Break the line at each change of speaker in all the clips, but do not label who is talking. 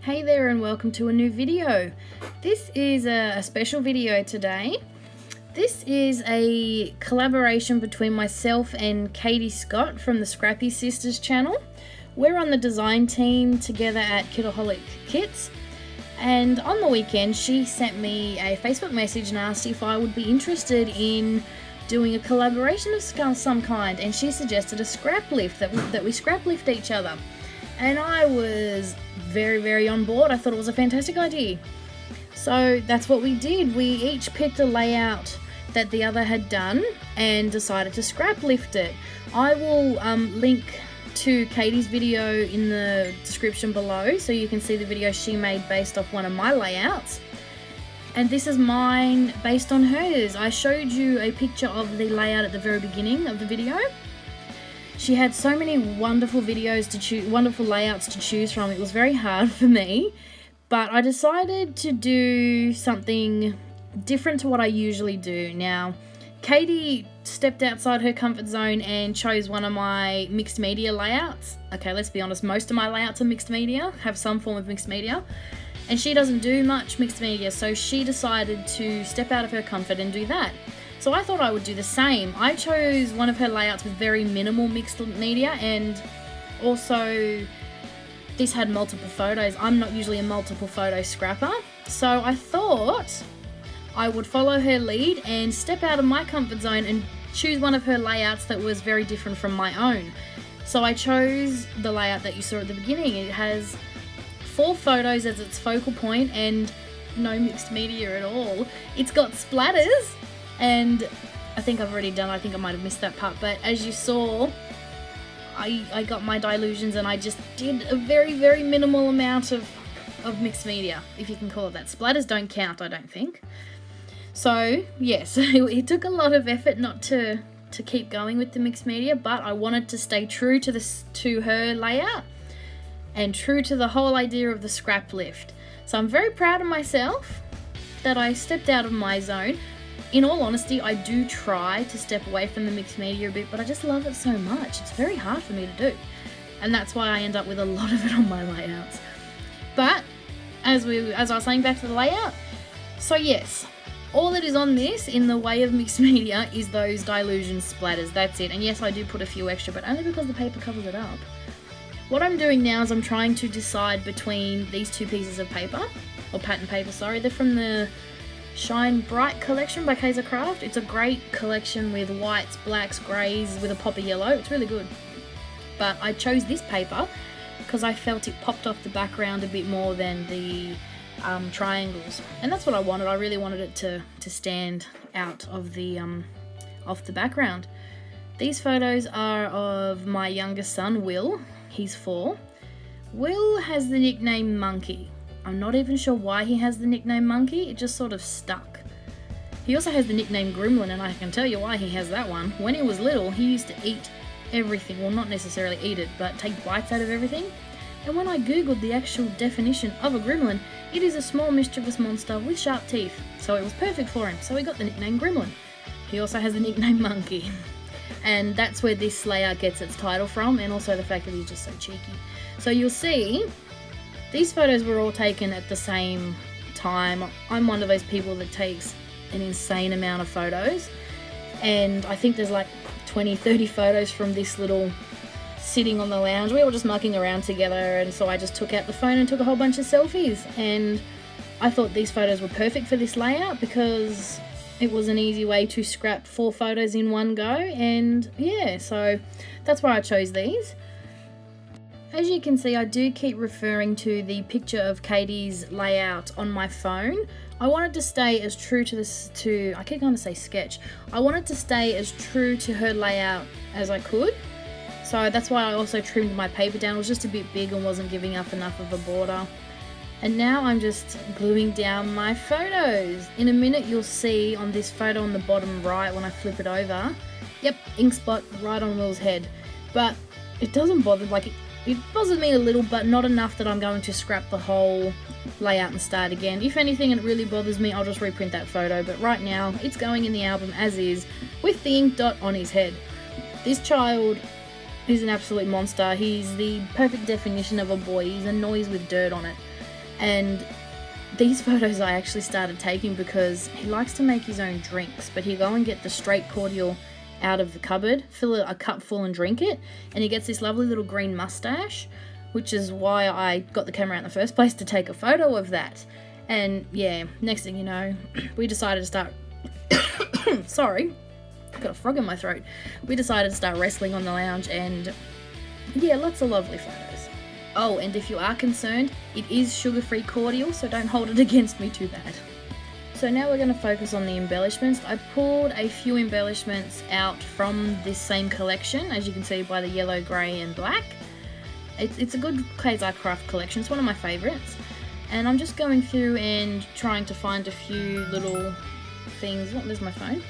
Hey there and welcome to a new video. This is a special video today. This is a collaboration between myself and KatieScott from the Scrappy Sisters channel. We're on the design team together at Kitaholic Kits, and on the weekend she sent me a Facebook message and asked if I would be interested in doing a collaboration of some kind, and she suggested a scrap lift, that we scrap lift each other. And I was very on board. I thought it was a fantastic idea. So that's what we did. We each picked a layout that the other had done and decided to scrap lift it. I will link to Katie's video in the description below so you can see the video she made based off one of my layouts. And this is mine based on hers. I showed you a picture of the layout at the very beginning of the video. She had so many wonderful wonderful layouts to choose from. It was very hard for me, but I decided to do something different to what I usually do. Now, Katie stepped outside her comfort zone and chose one of my mixed media layouts. Okay, let's be honest, most of my layouts are mixed media, have some form of mixed media, and she doesn't do much mixed media, so she decided to step out of her comfort and do that. So I thought I would do the same. I chose one of her layouts with very minimal mixed media, and also this had multiple photos. I'm not usually a multiple photo scrapper, so I thought I would follow her lead and step out of my comfort zone and choose one of her layouts that was very different from my own. So I chose the layout that you saw at the beginning. It has 4 photos as its focal point and no mixed media at all. It's got splatters, and I think I've already done, I think I might have missed that part, but as you saw, I got my dilutions and I just did a very minimal amount of mixed media, if you can call it that. Splatters don't count, I don't think. So yes, it took a lot of effort not to keep going with the mixed media, but I wanted to stay true to her layout and true to the whole idea of the scrap lift. So I'm very proud of myself that I stepped out of my zone. In all honesty, I do try to step away from the mixed media a bit, but I just love it so much. It's very hard for me to do. And that's why I end up with a lot of it on my layouts. But as I was saying, back to the layout. So yes, all that is on this in the way of mixed media is those dilution splatters. That's it. And yes, I do put a few extra, but only because the paper covers it up. What I'm doing now is I'm trying to decide between these 2 pieces of paper, or pattern paper, sorry. They're from the Shine Bright collection by KatieScott. It's a great collection with whites, blacks, greys with a pop of yellow. It's really good. But I chose this paper because I felt it popped off the background a bit more than the triangles, and that's what I wanted. I really wanted it to stand out of the off the background. These photos are of my youngest son, Will. He's 4. Will has the nickname Monkey. I'm not even sure why he has the nickname Monkey, it just sort of stuck. He also has the nickname Gremlin, and I can tell you why he has that one. When he was little, he used to eat everything. Well, not necessarily eat it, but take bites out of everything. And when I googled the actual definition of a gremlin, it is a small mischievous monster with sharp teeth. So it was perfect for him, so he got the nickname Gremlin. He also has the nickname Monkey. And that's where this layout gets its title from, and also the fact that he's just so cheeky. So you'll see, these photos were all taken at the same time. I'm one of those people that takes an insane amount of photos, and I think there's like 20-30 photos from this little sitting on the lounge. We were just mucking around together, and so I just took out the phone and took a whole bunch of selfies, and I thought these photos were perfect for this layout because it was an easy way to scrap 4 photos in one go, and yeah, so that's why I chose these. As you can see, I do keep referring to the picture of Katie's layout on my phone. I wanted to stay as true to I keep going to say sketch. I wanted to stay as true to her layout as I could. So that's why I also trimmed my paper down. It was just a bit big and wasn't giving up enough of a border. And now I'm just gluing down my photos. In a minute you'll see on this photo on the bottom right when I flip it over, yep, ink spot right on Will's head. But it doesn't bother, like it bothers me a little, but not enough that I'm going to scrap the whole layout and start again. If anything, and it really bothers me, I'll just reprint that photo. But right now it's going in the album as is with the ink dot on his head. This child is an absolute monster. He's the perfect definition of a boy. He's a noise with dirt on it. And these photos I actually started taking because he likes to make his own drinks, but he'll go and get the straight cordial out of the cupboard, fill a cup full and drink it, and he gets this lovely little green mustache, which is why I got the camera out in the first place, to take a photo of that. And yeah, next thing you know, we decided to start sorry, I've got a frog in my throat. We decided to start wrestling on the lounge, and yeah, lots of lovely photos. Oh, and if you are concerned, it is sugar-free cordial, so don't hold it against me too bad. So now we're going to focus on the embellishments. I pulled a few embellishments out from this same collection, as you can see by the yellow, grey and black. It's a good KatieScott craft collection, it's one of my favourites. And I'm just going through and trying to find a few little things. Oh, there's my phone.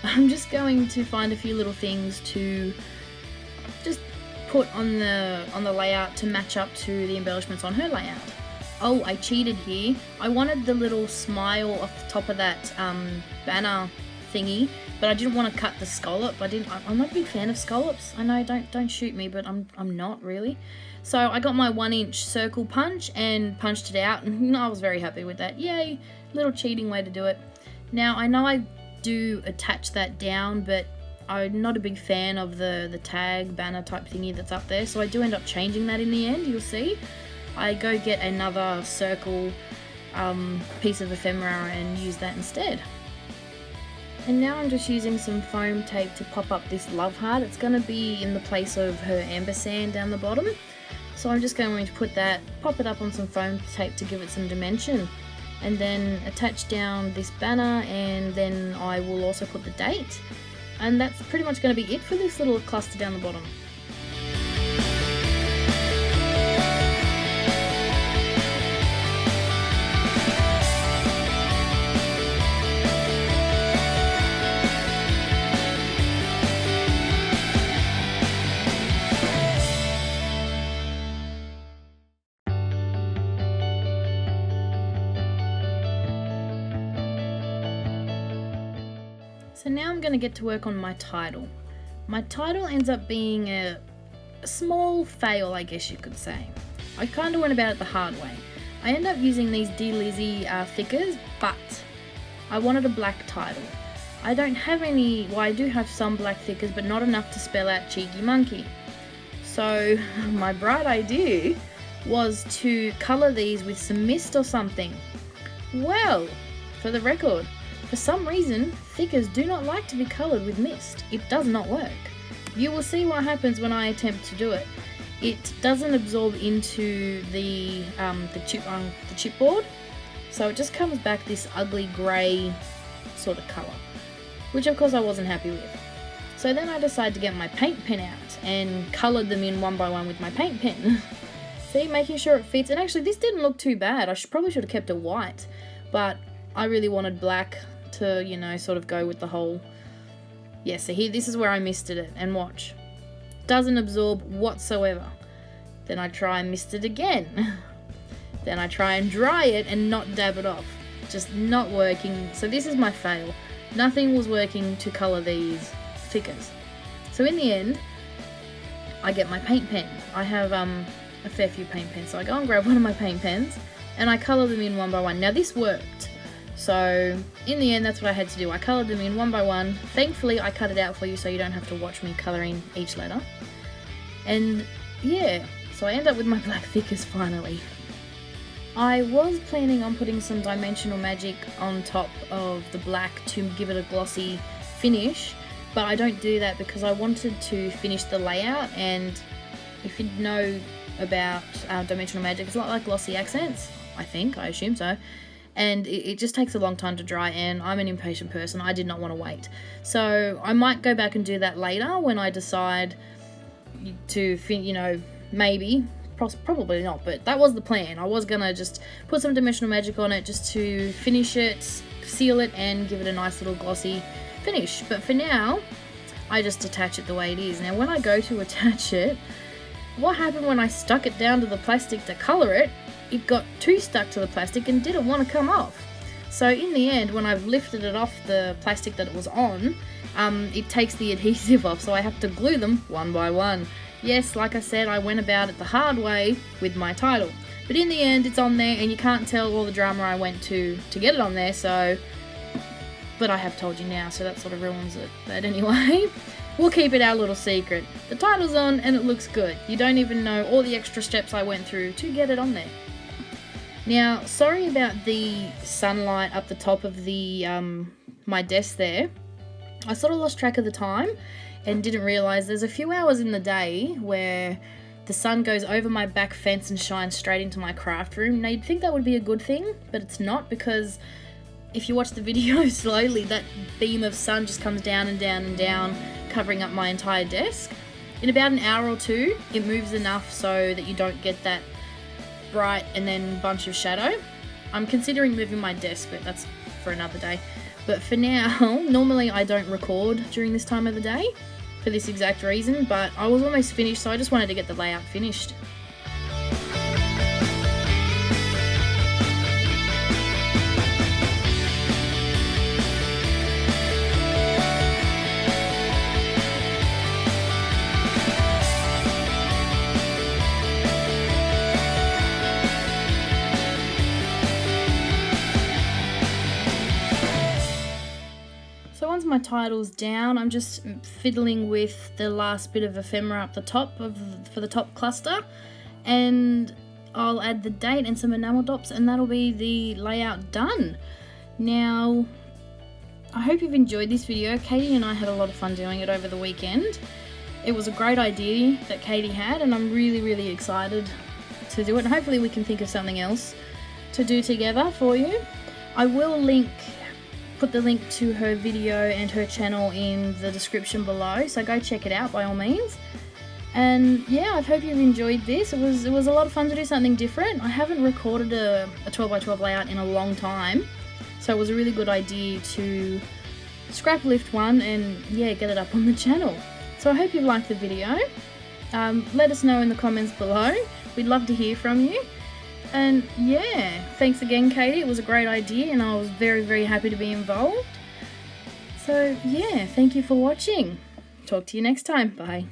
I'm just going to find a few little things to just put on the layout to match up to the embellishments on her layout. Oh, I cheated here. I wanted the little smile off the top of that banner thingy, but I didn't want to cut the scallop. I'm not a big fan of scallops. I know, don't shoot me, but I'm not really. So I got my 1-inch circle punch and punched it out, and I was very happy with that. Yay, little cheating way to do it. Now I know I do attach that down, but I'm not a big fan of the tag banner type thingy that's up there, so I do end up changing that in the end, you'll see. I go get another circle piece of ephemera and use that instead. And now I'm just using some foam tape to pop up this love heart. It's going to be in the place of her ampersand down the bottom. So I'm just going to pop it up on some foam tape to give it some dimension. And then attach down this banner, and then I will also put the date. And that's pretty much going to be it for this little cluster down the bottom. So now I'm going to get to work on my title. My title ends up being a small fail, I guess you could say. I kind of went about it the hard way. I end up using these Dear Lizzie thickers, but I wanted a black title. I don't have any, well, I do have some black thickers, but not enough to spell out Cheeky Monkey. So my bright idea was to colour these with some mist or something. Well, for the record, for some reason, thickers do not like to be coloured with mist. It does not work. You will see what happens when I attempt to do it. It doesn't absorb into the chipboard, so it just comes back this ugly grey sort of colour, which of course I wasn't happy with. So then I decided to get my paint pen out and coloured them in one by one with my paint pen. See, making sure it fits. And actually, this didn't look too bad. I probably should have kept it white, but I really wanted black to, you know, sort of go with the whole. Yeah, so here, this is where I misted it, and watch. Doesn't absorb whatsoever. Then I try and mist it again. Then I try and dry it and not dab it off. Just not working. So this is my fail. Nothing was working to colour these thickers. So in the end, I get my paint pen. I have a fair few paint pens, so I go and grab one of my paint pens and I colour them in one by one. Now this worked. So in the end, that's what I had to do. I coloured them in one by one. Thankfully, I cut it out for you so you don't have to watch me colouring each letter. And yeah, so I end up with my black thickers finally. I was planning on putting some Dimensional Magic on top of the black to give it a glossy finish, but I don't do that because I wanted to finish the layout. And if you know about Dimensional Magic, it's a lot like glossy accents, I assume so. And it just takes a long time to dry, and I'm an impatient person. I did not want to wait. So I might go back and do that later when I decide to, you know, maybe, probably not, but that was the plan. I was going to just put some Dimensional Magic on it just to finish it, seal it, and give it a nice little glossy finish. But for now, I just attach it the way it is. Now when I go to attach it, what happened when I stuck it down to the plastic to colour it, it got too stuck to the plastic and didn't want to come off. So in the end, when I've lifted it off the plastic that it was on, it takes the adhesive off, so I have to glue them one by one. Yes, like I said, I went about it the hard way with my title. But in the end, it's on there, and you can't tell all the drama I went to get it on there, so... But I have told you now, so that sort of ruins it. But anyway, we'll keep it our little secret. The title's on, and it looks good. You don't even know all the extra steps I went through to get it on there. Now, sorry about the sunlight up the top of the my desk there. I sort of lost track of the time and didn't realise there's a few hours in the day where the sun goes over my back fence and shines straight into my craft room. Now, you'd think that would be a good thing, but it's not, because if you watch the video slowly, that beam of sun just comes down and down and down, covering up my entire desk. In about an hour or two, it moves enough so that you don't get that bright and then bunch of shadow. I'm considering moving my desk, but that's for another day. But for now, normally I don't record during this time of the day for this exact reason, but I was almost finished, so I just wanted to get the layout finished. So once my title's down, I'm just fiddling with the last bit of ephemera up the top for the top cluster, and I'll add the date and some enamel dots, and that'll be the layout done. Now, I hope you've enjoyed this video. Katie and I had a lot of fun doing it over the weekend. It was a great idea that Katie had, and I'm really excited to do it. And hopefully we can think of something else to do together for you. I will put the link to her video and her channel in the description below, so go check it out by all means. And yeah, I hope you've enjoyed this. It was a lot of fun to do something different. I haven't recorded a 12x12 layout in a long time, so it was a really good idea to scrap lift one and yeah, get it up on the channel. So I hope you've liked the video. Let us know in the comments below. We'd love to hear from you. And yeah, thanks again, Katie. It was a great idea, and I was very happy to be involved. So yeah, thank you for watching. Talk to you next time. Bye.